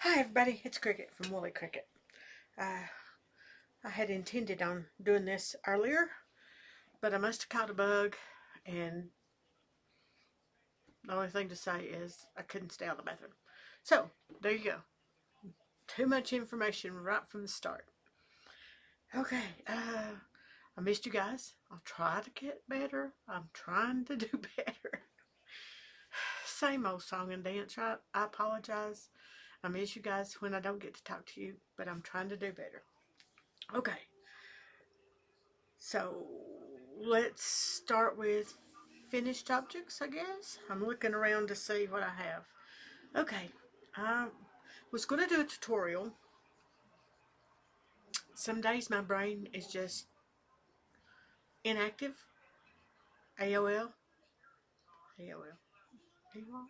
Hi everybody, it's Cricket from Woolly Cricket. I had intended on doing this earlier, but I must have caught a bug, and the only thing to say is I couldn't stay out of the bathroom. So, there you go. Too much information right from the start. Okay, I missed you guys. I'll try to get better. I'm trying to do better. Same old song and dance, right? I apologize. I miss you guys when I don't get to talk to you, but I'm trying to do better. Okay. So let's start with finished objects, I guess. I'm looking around to see what I have. Okay, I was going to do a tutorial. Some days my brain is just inactive. AOL, AOL, AOL,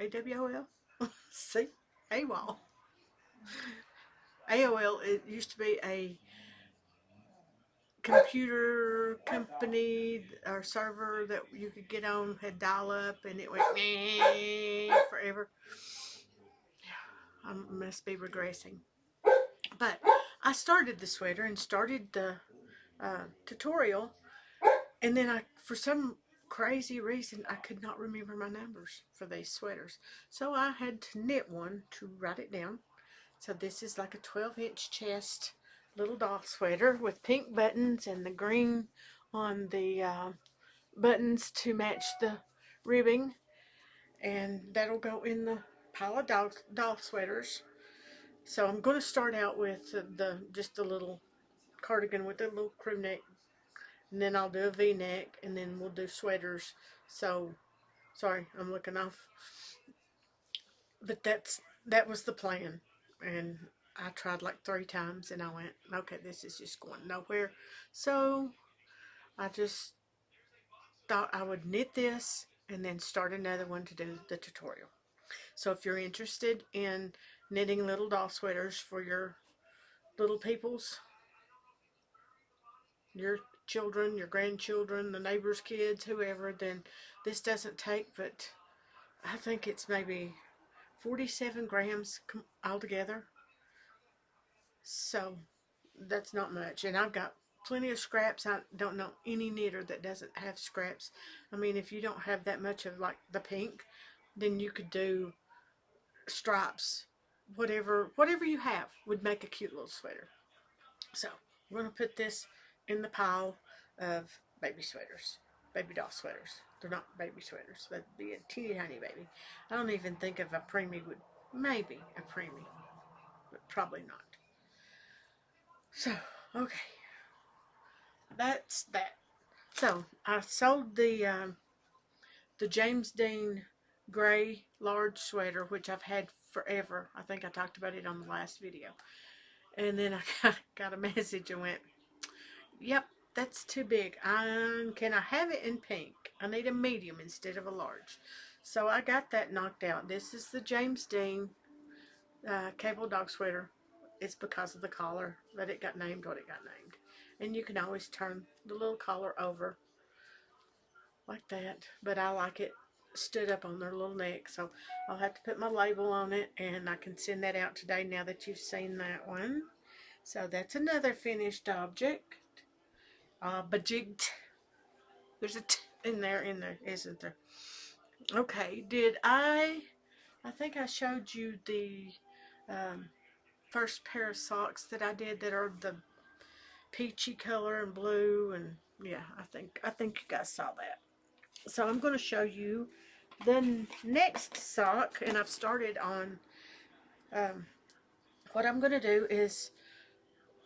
AWOL. See, AWOL. AOL, it used to be a computer company or server that you could get on, had dial up, and it went forever. I must be regressing. But I started the sweater and started the tutorial, and then for some crazy reason, I could not remember my numbers for these sweaters. So I had to knit one to write it down. So this is like a 12-inch chest little doll sweater with pink buttons and the green on the buttons to match the ribbing. And that'll go in the pile of doll sweaters. So I'm going to start out with just a little cardigan with a little crew neck, and then I'll do a V-neck, and then we'll do sweaters. So, sorry, I'm looking off, but that was the plan, and I tried like 3 times, and I went, okay, this is just going nowhere. So I just thought I would knit this and then start another one to do the tutorial. So if you're interested in knitting little doll sweaters for your little peoples, your children, your grandchildren, the neighbor's kids, whoever, then this doesn't take, but I think it's maybe 47 grams altogether. So that's not much. And I've got plenty of scraps. I don't know any knitter that doesn't have scraps. I mean, if you don't have that much of like the pink, then you could do stripes. Whatever you have would make a cute little sweater. So we're going to put this in the pile of baby sweaters, baby doll sweaters. They're not baby sweaters. That'd be a teeny tiny baby. I don't even think of a preemie would, maybe a preemie, but probably not. So, okay, that's that. So I sold the James Dean gray large sweater, which I've had forever. I think I talked about it on the last video. And then I got a message and went, yep, that's too big. Can I have it in pink? I need a medium instead of a large. So I got that knocked out. This is the James Dean cable dog sweater. It's because of the collar that it got named what it got named. And you can always turn the little collar over like that. But I like it stood up on their little neck. So I'll have to put my label on it, and I can send that out today now that you've seen that one. So that's another finished object. Bajigged. There's a T in there, isn't there? Okay, I think I showed you the um, first pair of socks that I did that are the peachy color and blue, and yeah, I think you guys saw that. So I'm going to show you the next sock, and I've started on, what I'm going to do is,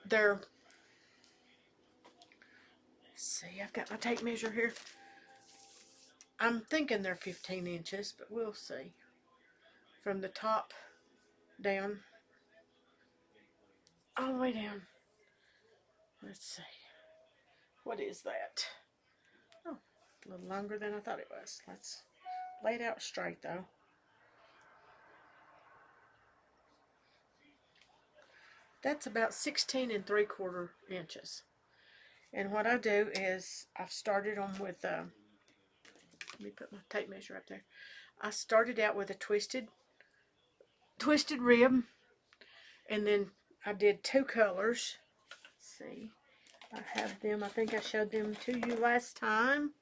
they're, see, I've got my tape measure here. I'm thinking they're 15 inches, but we'll see. From the top down, all the way down. Let's see. What is that? Oh, a little longer than I thought it was. Let's lay it out straight though. That's about 16 3/4 inches. And what I do is I've started on with, let me put my tape measure up there. I started out with a twisted twisted rib, and then I did 2 colors. Let's see, I have them. I think I showed them to you last time.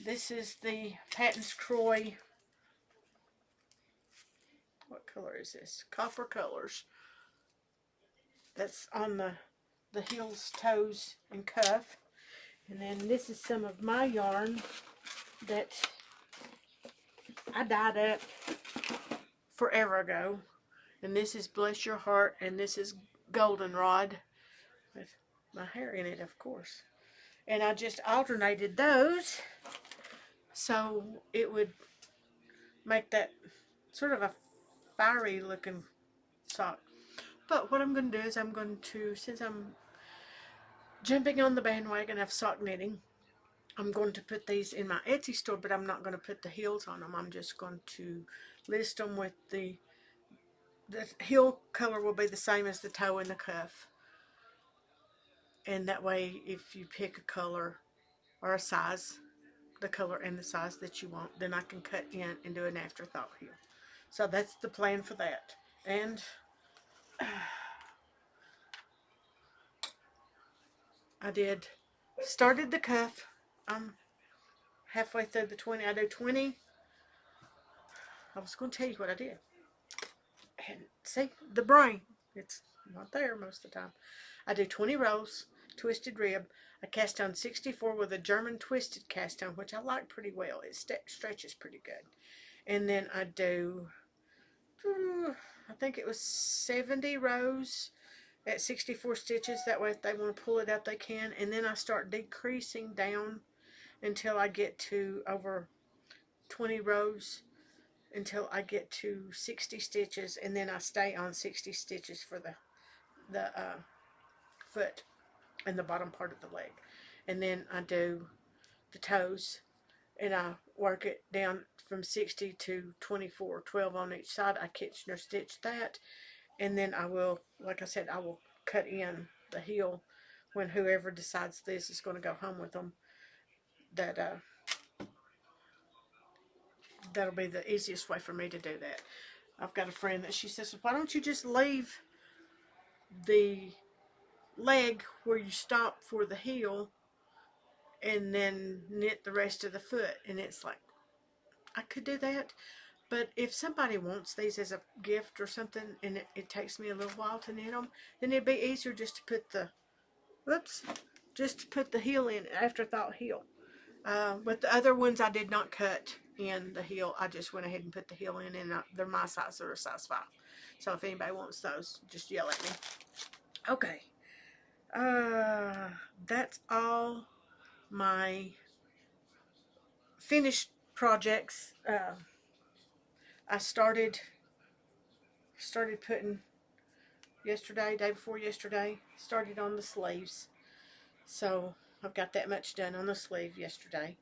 This is the Patton's Kroy. What color is this? Copper colors. That's on the heels, toes, and cuff. And then this is some of my yarn that I dyed up forever ago. And this is Bless Your Heart, and this is Goldenrod with my hair in it, of course. And I just alternated those so it would make that sort of a fiery looking sock. But what I'm going to do is I'm going to, since I'm jumping on the bandwagon of sock knitting, I'm going to put these in my Etsy store, but I'm not going to put the heels on them. I'm just going to list them with the heel color will be the same as the toe and the cuff. And that way, if you pick a color or a size, the color and the size that you want, then I can cut in and do an afterthought heel. So that's the plan for that. And I started the cuff. I'm halfway through the 20. I do 20. I was going to tell you what I did. And see, the brain, it's not there most of the time. I do 20 rows, twisted rib. I cast on 64 with a German twisted cast on, which I like pretty well. It stretches pretty good. And then I do, I think it was 70 rows at 64 stitches. That way if they want to pull it up, they can. And then I start decreasing down until I get to over 20 rows, until I get to 60 stitches, and then I stay on 60 stitches for the foot and the bottom part of the leg. And then I do the toes, and I work it down from 60 to 24, 12 on each side. I Kitchener stitch that, and then I will, like I said, I will cut in the heel when whoever decides this is going to go home with them. That'll be the easiest way for me to do that. I've got a friend that she says, why don't you just leave the leg where you stop for the heel and then knit the rest of the foot? And it's like, I could do that, but if somebody wants these as a gift or something, and it takes me a little while to knit them, then it'd be easier just to put the heel in, afterthought heel. But the other ones I did not cut in the heel. I just went ahead and put the heel in, and they're my size. They're a size 5. So if anybody wants those, just yell at me. Okay. That's all my finished projects. I started putting day before yesterday, started on the sleeves. So I've got that much done on the sleeve yesterday.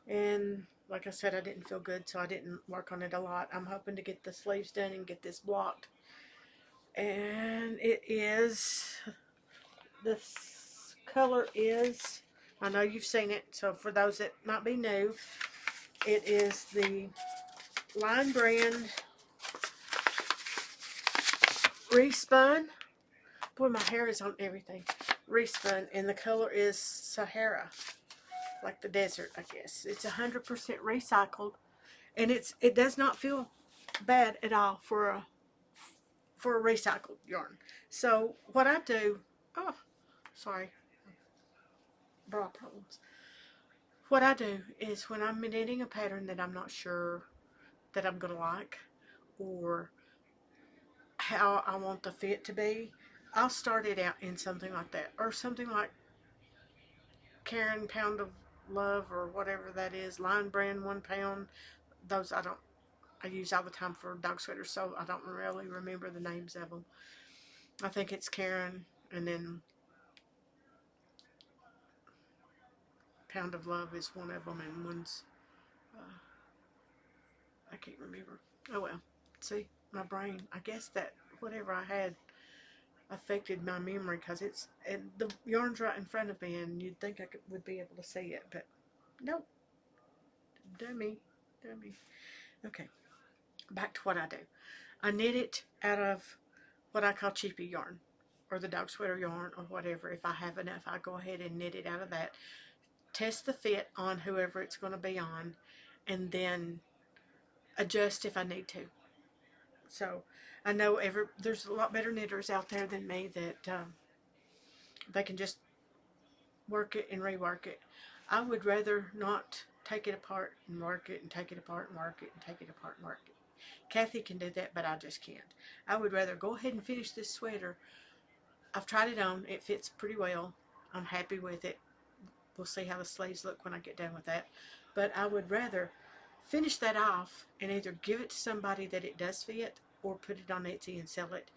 And like I said, I didn't feel good, so I didn't work on it a lot. I'm hoping to get the sleeves done and get this blocked. And this color is, I know you've seen it, so for those that might be new, it is the Line Brand Respun. Boy, my hair is on everything. Respun, and the color is Sahara, like the desert, I guess. It's 100% recycled, and it does not feel bad at all for a recycled yarn. So what I do, bra problems. What I do is when I'm knitting a pattern that I'm not sure that I'm going to like, or how I want the fit to be, I'll start it out in something like that, or something like Caron Pound of Love, or whatever that is, Line Brand 1 pound. Those I use all the time for dog sweaters, so I don't really remember the names of them. I think it's Caron, and then Pound of Love is one of them, and one's I can't remember. Oh well. See, my brain, I guess that whatever I had affected my memory, because the yarn's right in front of me, and you'd think I would be able to see it, but nope. Dummy. Okay. back to what I do. I knit it out of what I call cheapy yarn, or the dog sweater yarn, or whatever. If I have enough, I go ahead and knit it out of that. Test the fit on whoever it's going to be on, and then adjust if I need to. So I know there's a lot better knitters out there than me that they can just work it and rework it. I would rather not take it apart and work it and take it apart and work it and take it apart and work it. Kathy can do that, but I just can't. I would rather go ahead and finish this sweater. I've tried it on. It fits pretty well. I'm happy with it. We'll see how the sleeves look when I get done with that. But I would rather finish that off and either give it to somebody that it does fit or put it on Etsy and sell it.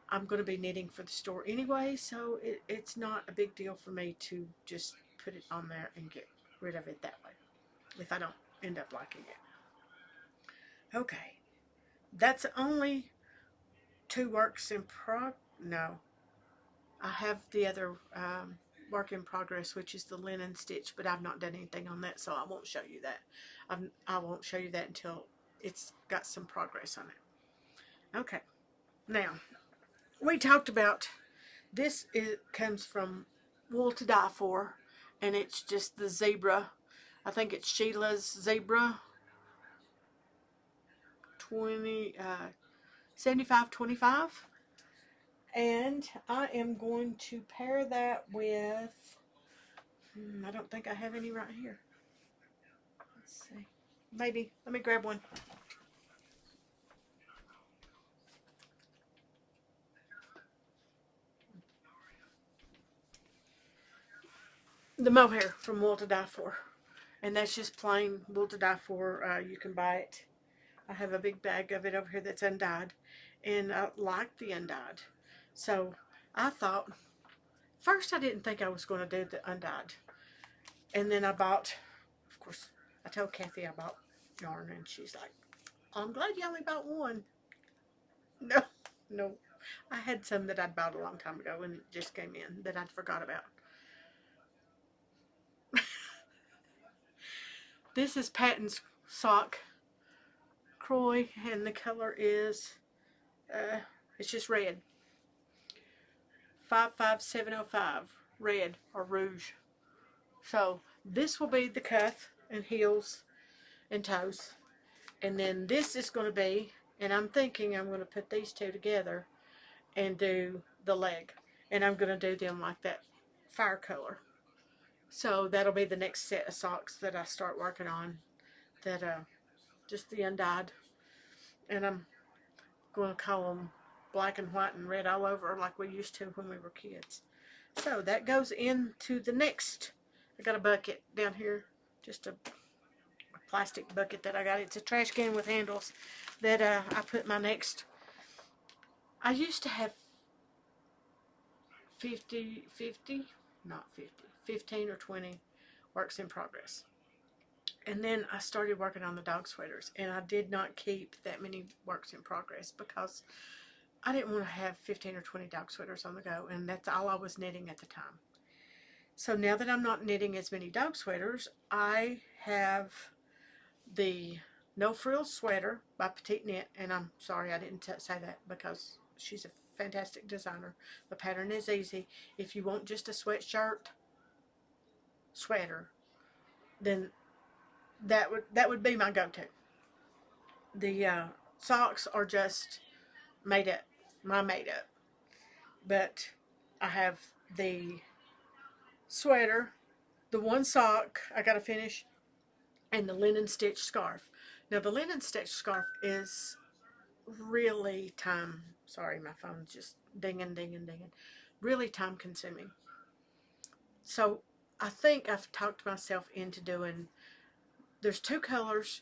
I'm going to be knitting for the store anyway, so it's not a big deal for me to just put it on there and get rid of it that way if I don't end up liking it. Okay, that's only 2 works in no, I have the other work in progress, which is the linen stitch, but I've not done anything on that, so I won't show you that. I won't show you that until it's got some progress on it. Okay, now we talked about this. Comes from Wool to Die For, and it's just the zebra. I think it's Sheila's Zebra 7525. And I am going to pair that with, I don't think I have any right here. Let's see. Maybe. Let me grab one. The mohair from Wool to Die For. And that's just plain Wool to Die For. You can buy it. I have a big bag of it over here that's undyed. And I like the undyed. So I thought, first I didn't think I was going to do the undyed. And then I bought, of course, I told Kathy I bought yarn, and she's like, I'm glad you only bought one. No, no. I had some that I'd bought a long time ago and it just came in that I'd forgot about. This is Patton's sock Croy, and the color is, it's just red. 55705, red or rouge. So this will be the cuff and heels and toes. And then this is going to be, and I'm thinking I'm going to put these two together and do the leg. And I'm going to do them like that fire color. So that'll be the next set of socks that I start working on. That just the undyed. And I'm going to call them black and white and red all over like we used to when we were kids. So that goes into the next. I got a bucket down here. Just a plastic bucket that I got. It's a trash can with handles that I put my next. I used to have 15 or 20 works in progress. And then I started working on the dog sweaters, and I did not keep that many works in progress because I didn't want to have 15 or 20 dog sweaters on the go, and that's all I was knitting at the time. So now that I'm not knitting as many dog sweaters, I have the No Frills Sweater by Petite Knit, and I'm sorry I didn't say that because she's a fantastic designer. The pattern is easy. If you want just a sweatshirt sweater, then that would be my go-to. The socks are just made up, but I have the sweater, the one sock I gotta finish, and the linen stitch scarf. Now the linen stitch scarf is really sorry, my phone's just dinging, really time consuming. So I think I've talked myself into doing, there's 2 colors,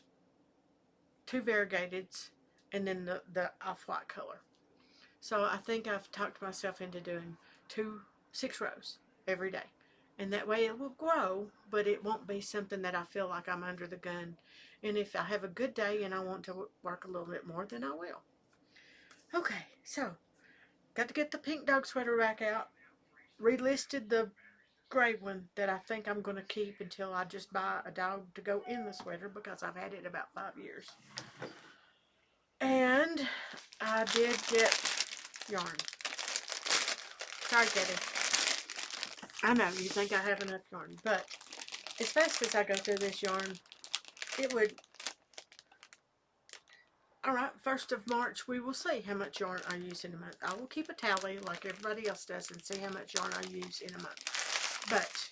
2 variegateds, and then the off-white color. So I think I've talked myself into doing 6 rows every day. And that way it will grow, but it won't be something that I feel like I'm under the gun. And if I have a good day and I want to work a little bit more, then I will. Okay, so got to get the pink dog sweater rack out. Relisted the gray one that I think I'm going to keep until I just buy a dog to go in the sweater because I've had it about 5 years. did get yarn. Sorry, Katie. I know you think I have enough yarn, but as fast as I go through this yarn, it would... Alright, 1st of March, we will see how much yarn I use in a month. I will keep a tally like everybody else does and see how much yarn I use in a month. But,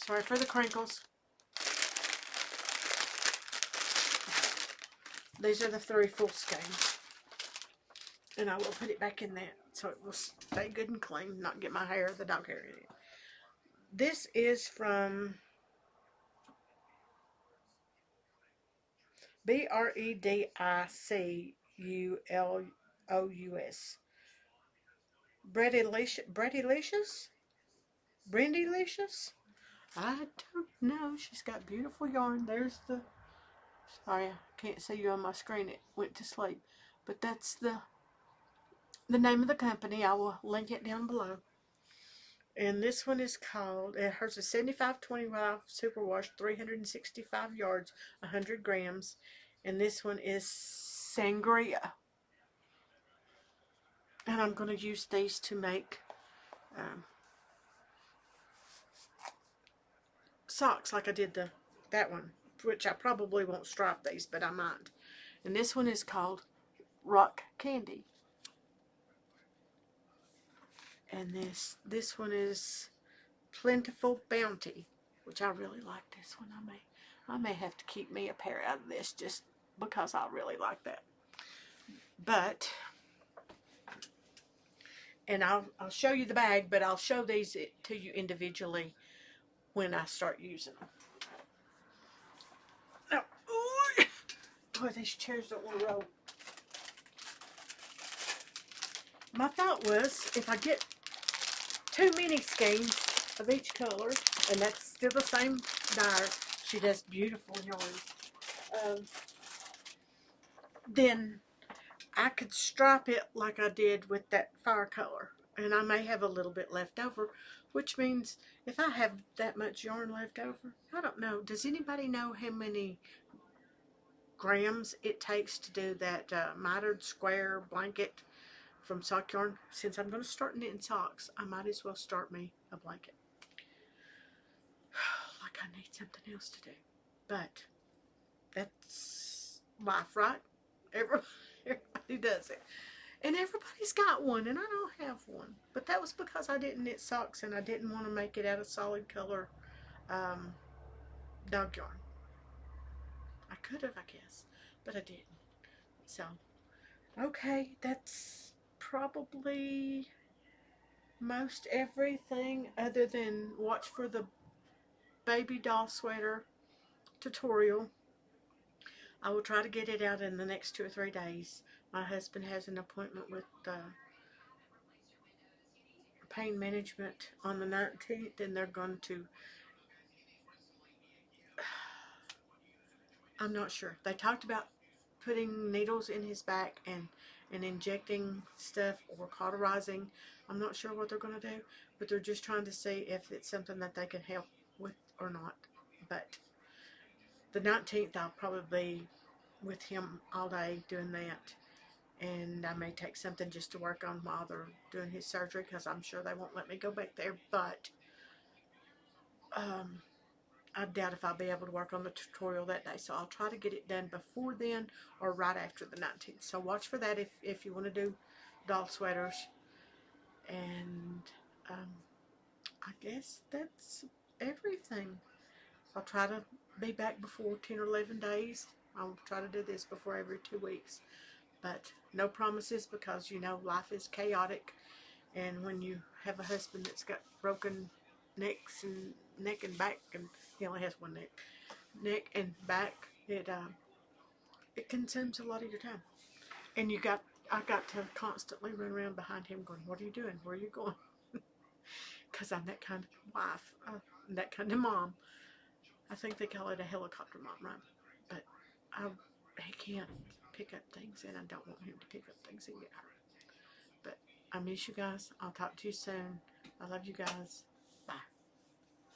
sorry for the crinkles. These are the 3 full skeins. And I will put it back in that so it will stay good and clean, not get my hair, the dog hair in it. This is from Bredicculous. Brendylicious? I don't know. She's got beautiful yarn. There's the... Sorry, I can't see you on my screen. It went to sleep. But that's the name of the company. I will link it down below. And this one is called... Hers is 7525 superwash, 365 yards, 100 grams. And this one is Sangria. And I'm going to use these to make socks like I did that one, which I probably won't stripe these, but I might. And this one is called Rock Candy. And this one is Plentiful Bounty, which I really like this one. I may have to keep me a pair out of this just because I really like that. But, and I'll show you the bag, but I'll show these to you individually when I start using them. Now, boy, these chairs don't want to roll. My thought was, if I get 2 mini skeins of each color, and that's still the same dyer, she does beautiful yarn, then I could stripe it like I did with that fire color, and I may have a little bit left over, which means if I have that much yarn left over, I don't know, does anybody know how many grams it takes to do that mitered square blanket from Sock Yarn? Since I'm going to start knitting socks, I might as well start me a blanket. Like I need something else to do. But that's life, right? Everybody does it. And everybody's got one, and I don't have one. But that was because I didn't knit socks, and I didn't want to make it out of solid color dog yarn. I could have, I guess, but I didn't. So, okay, that's probably most everything other than watch for the baby doll sweater tutorial. I will try to get it out in the next 2 or 3 days. My husband has an appointment with pain management on the 19th, and they're going to... I'm not sure. They talked about putting needles in his back and injecting stuff or cauterizing. I'm not sure what they're going to do, but they're just trying to see if it's something that they can help with or not. But the 19th, I'll probably be with him all day doing that. And I may take something just to work on while they're doing his surgery, because I'm sure they won't let me go back there. But I doubt if I'll be able to work on the tutorial that day. So I'll try to get it done before then or right after the 19th. So watch for that if you want to do doll sweaters. And I guess that's everything. I'll try to be back before 10 or 11 days. I'll try to do this before every 2 weeks. But no promises, because, you know, life is chaotic. And when you have a husband that's got broken necks and neck and back, and he only has one neck and back, it consumes a lot of your time. And I got to constantly run around behind him going, what are you doing? Where are you going? Because I'm that kind of wife, that kind of mom. I think they call it a helicopter mom, right? But he can't pick up things, and I don't want him to pick up things and get hurt. But I miss you guys. I'll talk to you soon. I love you guys.